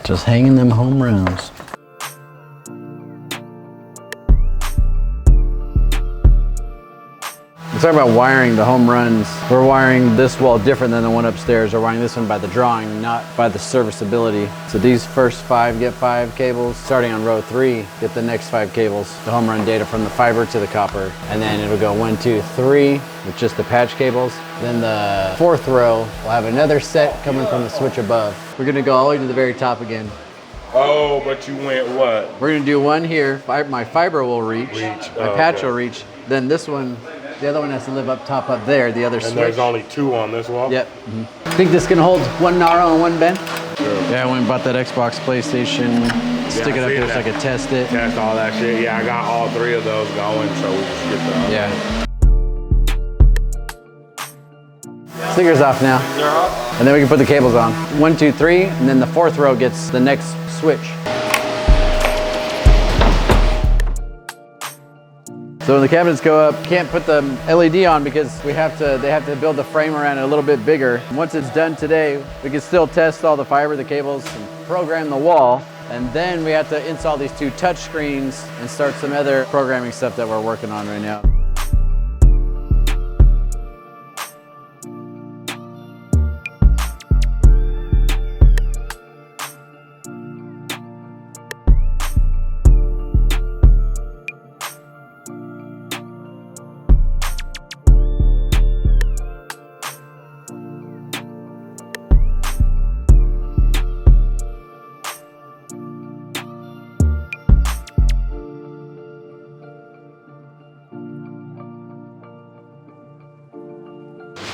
Just hanging them home runs. Let's talk about wiring the home runs. We're wiring this wall different than the one upstairs. We're wiring this one by the drawing, not by the serviceability. So these first 5 get 5 cables. Starting on row 3, get the next 5 cables. The home run data from the fiber to the copper. And then it'll go 1, 2, 3 with just the patch cables. Then the 4th row will have another set coming from the switch above. We're gonna go all the way to the very top again. Oh, but you went what? We're gonna do one here. My fiber will reach. My patch will reach. Then this one, the other one has to live up top up there, the other switch. And there's only 2 on this wall? Yep. Think this can hold 1 Naro and 1 Ben? Sure. Yeah, I went and bought that Xbox, PlayStation. Stick it up there so I could test it. Test all that shit. Yeah, I got all 3 of those going, so we just get the... Yeah. Sticker's off now. They're off? And then we can put the cables on. 1, 2, 3, and then the 4th row gets the next switch. So when the cabinets go up, can't put the LED on because they have to build the frame around it a little bit bigger. Once it's done today, we can still test all the fiber, the cables, and program the wall. And then we have to install these 2 touch screens and start some other programming stuff that we're working on right now.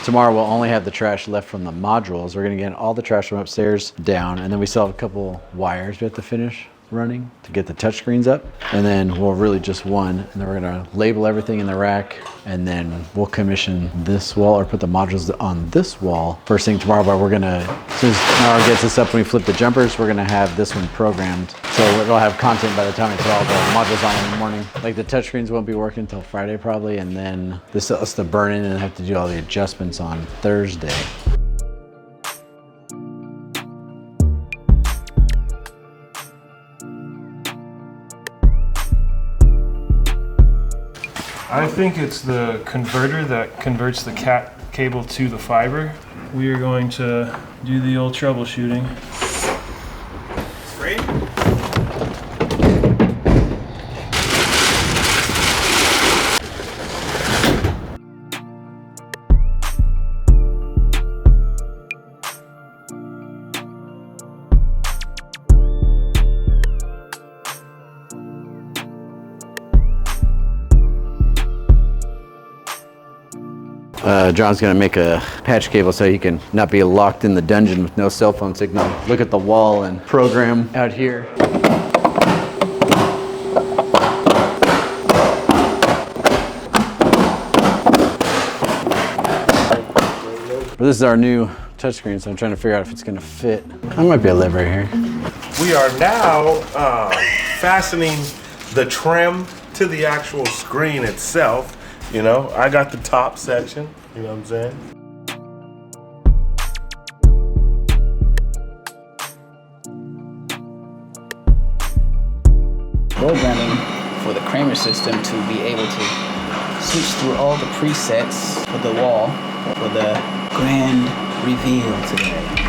Tomorrow we'll only have the trash left from the modules. We're gonna get all the trash from upstairs down, and then we still have a couple wires we have to finish running to get the touchscreens up. And then we'll really just one, and then we're gonna label everything in the rack, and then we'll commission this wall or put the modules on this wall first thing tomorrow. But we're gonna, as soon as Nara gets this up and we flip the jumpers, we're gonna have this one programmed. So it'll have content by the time we put all the modules on in the morning. Like the touchscreens won't be working until Friday probably, and then this has to burn in and have to do all the adjustments on Thursday. I think it's the converter that converts the cat cable to the fiber. We are going to do the old troubleshooting. Straight? John's gonna make a patch cable so he can not be locked in the dungeon with no cell phone signal. Look at the wall and program out here. This is our new touchscreen, so I'm trying to figure out if it's gonna fit. I might be able to live right here. We are now fastening the trim to the actual screen itself. You know, I got the top section, you know what I'm saying? Programming for the Kramer system to be able to switch through all the presets for the wall for the grand reveal today.